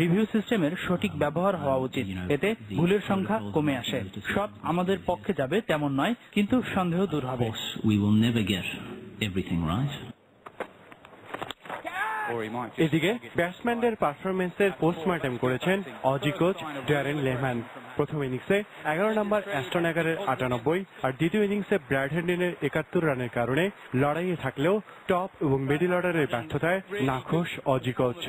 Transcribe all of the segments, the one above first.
Review সিস্টেমের সঠিক ব্যবহার হওয়া উচিত, এতে ভুলের সংখ্যা কমে আসে। সব আমাদের পক্ষে যাবে তেমন নয়, কিন্তু সন্দেহ দূর হবে। এদিকে ব্যাটসম্যানদের পারফরমেন্সের পোস্টমর্টেম করেছেন অজি কোচ ড্যারেন লেহম্যান। প্রথম ইনিংসে 11 নম্বর অ্যাস্টন এগারের 98 আর দ্বিতীয় ইনিংসে ব্র্যাড হেন্ডেনের 71 রানের কারণে লড়াইয়ে থাকলেও টপ এবং মিডল অর্ডারের ব্যর্থতায় নাখোশ অজি কোচ।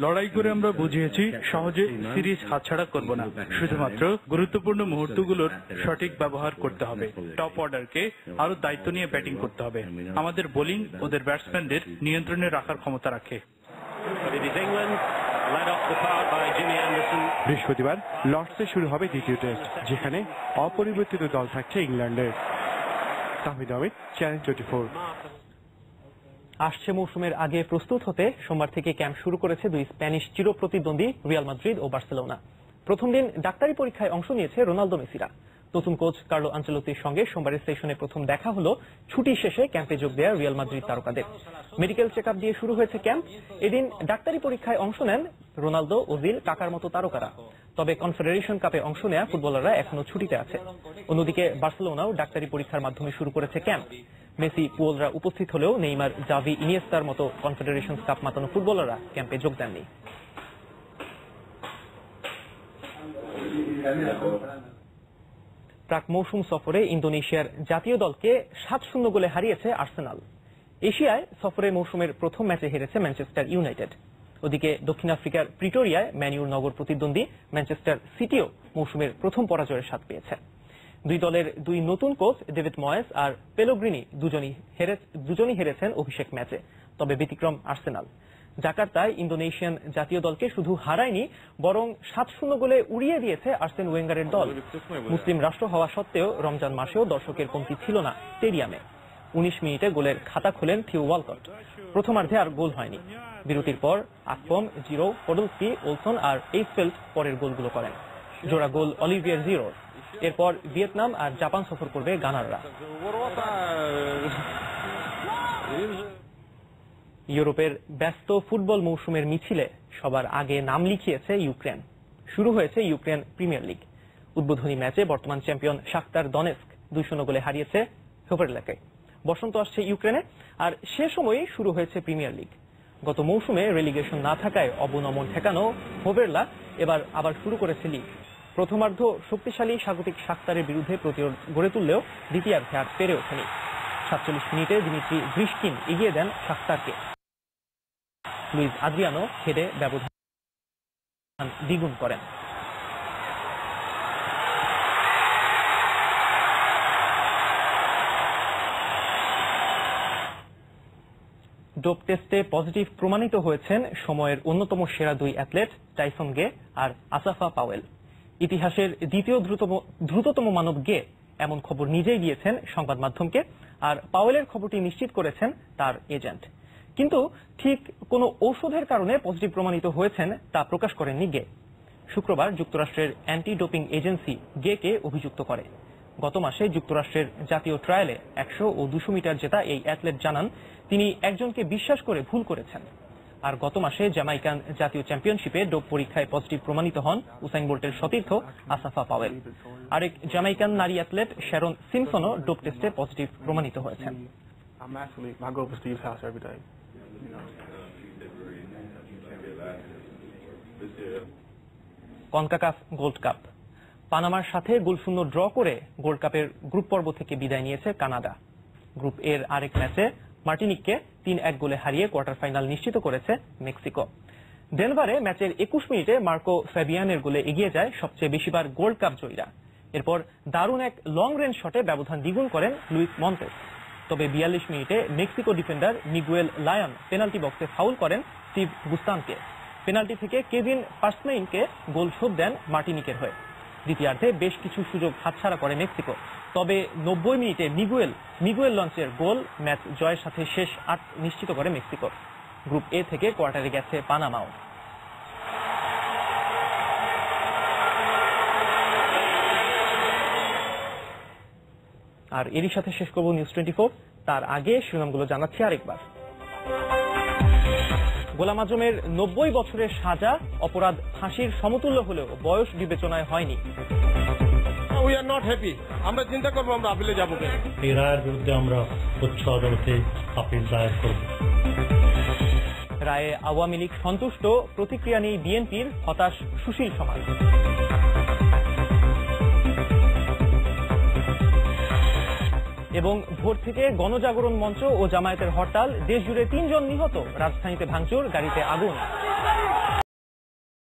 লড়াই করে আমরা বুঝিয়েছি সহজে সিরিজ হাতছাড়া করব না, শুধুমাত্র গুরুত্বপূর্ণ মুহূর্তগুলোর সঠিক ব্যবহার করতে হবে। টপ অর্ডারকে আরো দায়িত্ব নিয়ে ব্যাটিং করতে হবে। আমাদের বোলিং ওদের ব্যাটসম্যানদের নিয়ন্ত্রণে রাখার ক্ষমতা রাখে। বৃহস্পতিবার লর্ডসে শুরু হবে দ্বিতীয় টেস্ট, যেখানে অপরিবর্তিত দল থাকছে ইংল্যান্ডের। তাহিদ আহমেদ, চ্যানেল 24। আসছে মৌসুমের আগে প্রস্তুত হতে সোমবার থেকে ক্যাম্প শুরু করেছে দুই স্প্যানিশ চিরপ্রতিদ্বন্দ্বী রিয়াল মাদ্রিদ ও বার্সেলোনা। প্রথম দিন ডাক্তারি পরীক্ষায় অংশ নিয়েছে রোনালদো মেসিরা। নতুন কোচ কার্লো আনচেলোত্তির সঙ্গে সোমবারের সেশনে প্রথম দেখা হলো ছুটি শেষে ক্যাম্পে যোগ দেয়া রিয়াল মাদ্রিদ তারকাদের। মেডিকেল চেক দিয়ে শুরু হয়েছে ক্যাম্প। এদিন ডাক্তারি পরীক্ষায় অংশ নেন রোনালদো, ওজিল, কাকার মতো তারকারা। তবে কনফেডারেশন কাপে অংশ নেয়া ফুটবলাররা এখনো ছুটিতে আছে। অন্যদিকে বার্সেলোনাও ডাক্তারি পরীক্ষার মাধ্যমে শুরু করেছে ক্যাম্প। মেসি, পুয়োলরা উপস্থিত হলেও নেইমার, জাভি, ইনিয়েস্তার মতো কনফেডারেশন কাপ মাতানো ফুটবলাররা ক্যাম্পে যোগ দেননি। প্রাক মৌসুম সফরে ইন্দোনেশিয়ার জাতীয় দলকে 7-0 গোলে হারিয়েছে আর্সেনাল। এশিয়ায় সফরে মৌসুমের প্রথম ম্যাচে হেরেছে ম্যানচেস্টার ইউনাইটেড। ওদিকে দক্ষিণ আফ্রিকার প্রিটোরিয়ায় ম্যানইউর নগর প্রতিদ্বন্দ্বী ম্যানচেস্টার সিটিও মৌসুমের প্রথম পরাজয়ের স্বাদ পেয়েছে। দুই দলের দুই নতুন কোচ ডেভিড ময়েস আর পেলোগ্রিনি দুজনই হেরেছেন অভিষেক ম্যাচে। তবে ব্যতিক্রম আর্সেনাল। জাকার্তায় ইন্দোনেশিয়ান জাতীয় দলকে শুধু হারায়নি, বরং 7-0 গোলে উড়িয়ে দিয়েছে আর্সেন ওয়েঙ্গারের দল। মুসলিম রাষ্ট্র হওয়া সত্ত্বেও রমজান মাসেও দর্শকের কমতি ছিল না স্টেডিয়ামে। 19 মিনিটে গোলের খাতা খোলেন থিও ওয়ালকট। প্রথমার্ধে আর গোল হয়নি। বিরতির পর আকপম, জিরো, পডলস্কি, ওলসন আর এইসফেল্ড পরের গোলগুলো করেন। জোড়া গোল অলিভিয়ার জিরোর। এরপর ভিয়েতনাম আর জাপান সফর করবে গানাররা। ইউরোপের ব্যস্ত ফুটবল মৌসুমের মিছিলে সবার আগে নাম লিখিয়েছে ইউক্রেন। শুরু হয়েছে ইউক্রেন প্রিমিয়ার লিগ। উদ্বোধনী ম্যাচে বর্তমান চ্যাম্পিয়ন শাখতার দনেস্ক 2-0 গোলে হারিয়েছে হোভেরলাকে। বসন্ত আসছে ইউক্রেনে, আর সে সময়ই শুরু হয়েছে প্রিমিয়ার লিগ। গত মৌসুমে রেলিগেশন না থাকায় অবনমন ঠেকানো হোভেরলা এবার আবার শুরু করেছে লিগ। প্রথমার্ধ শক্তিশালী স্বাগতিক শাখতারের বিরুদ্ধে প্রতিরোধ গড়ে তুললেও দ্বিতীয়ার্ধে আর পেরে ওঠেনি। 47 মিনিটে দিমিত্রি গ্রিশকিন এগিয়ে দেন শাখতারকে। লুইস আদ্রিয়ানো হেডে ব্যবধান দ্বিগুণ করেন। ডোপ টেস্টে পজিটিভ প্রমাণিত হয়েছেন সময়ের অন্যতম সেরা দুই অ্যাথলেট টাইসন গে আর আসাফা পাওয়েল। ইতিহাসের দ্বিতীয় দ্রুততম মানব গে এমন খবর নিজেই দিয়েছেন সংবাদ মাধ্যমকে, আর পাওয়েলের খবরটি নিশ্চিত করেছেন তার এজেন্ট। কিন্তু ঠিক কোন ঔষধের কারণে পজিটিভ প্রমাণিত হয়েছেন তা প্রকাশ করেননি গে। শুক্রবার যুক্তরাষ্ট্রের অ্যান্টি ডোপিং এজেন্সি গে অভিযুক্ত করে। গত মাসে যুক্তরাষ্ট্রের জাতীয় ট্রায়ালে 100 ও 200 মিটার জেতা এই অ্যাথলেট জানান তিনি একজনকে বিশ্বাস করে ভুল করেছেন। আর গত মাসে জ্যামাইকান জাতীয় চ্যাম্পিয়নশিপে ডোপ পরীক্ষায় পজিটিভ প্রমাণিত হন উসাইন বোল্টের সতীর্থ আসাফা পাওয়েল। আরেক জ্যামাইকান নারী অ্যাথলেট শ্যারন সিমসনও ডোপ টেস্টে পজিটিভ প্রমাণিত হয়েছেন। CONCACAF Gold Cup. পানামার সাথে গোলশূন্য ড্র করে গোল্ড কাপের গ্রুপ পর্ব থেকে বিদায় নিয়েছে কানাডা। গ্রুপ এর আরেক ম্যাচে মার্টিনিককে 3-1 গোলে হারিয়ে কোয়ার্টার ফাইনাল নিশ্চিত করেছে মেক্সিকো। ডেনভারে ম্যাচের 21 মিনিটে মার্কো ফ্যাবিয়ানের গোলে এগিয়ে যায় সবচেয়ে বেশিবার গোল্ড কাপ জয়ীরা। এরপর দারুণ এক লং রেঞ্জ শটে ব্যবধান দ্বিগুণ করেন লুইস মন্তেস। তবে 42 মিনিটে Mexico defender Miguel lion penalty বক্সে ফাউল করেন স্টিভ গুস্তানকে। পেনাল্টি থেকে কেভিন পার্সমেইনকে গোল শোধ দেন মার্টিনিকের হয়ে। দ্বিতীয়ার্ধে বেশ কিছু সুযোগ হাতছাড়া করে মেক্সিকো। তবে 90 মিনিটে মিগুয়েল লঞ্চের গোল ম্যাচ জয়ের সাথে শেষ 8 নিশ্চিত করে মেক্সিকো। গ্রুপ এ থেকে কোয়ার্টারে গেছে পানামাও। আর এরই সাথে শেষ করব নিউজ 24। তার আগে শিরোনামগুলো জানাচ্ছি আরেকবার। গোলাম আজমের 90 বছরের সাজা অপরাধ ফাঁসির সমতুল্য হলেও বয়স বিবেচনায় হয়নি। We are not happy. আমরা চিন্তা করবো আমরা আপিলে যাবো কেন। এই রায়ের বিরুদ্ধে আমরা উচ্চ আদালতে আপিল দায়ের করব। রায়ে আওয়ামী লীগ সন্তুষ্ট, প্রতিক্রিয়া নেই বিএনপির, হতাশ সুশীল সমাজ। এবং ভোর থেকে গণজাগরণ মঞ্চ ও জামায়াতের হরতাল, দেশ জুড়ে 3 জন নিহত, রাজধানীতে ভাঙচুর, গাড়িতে আগুন।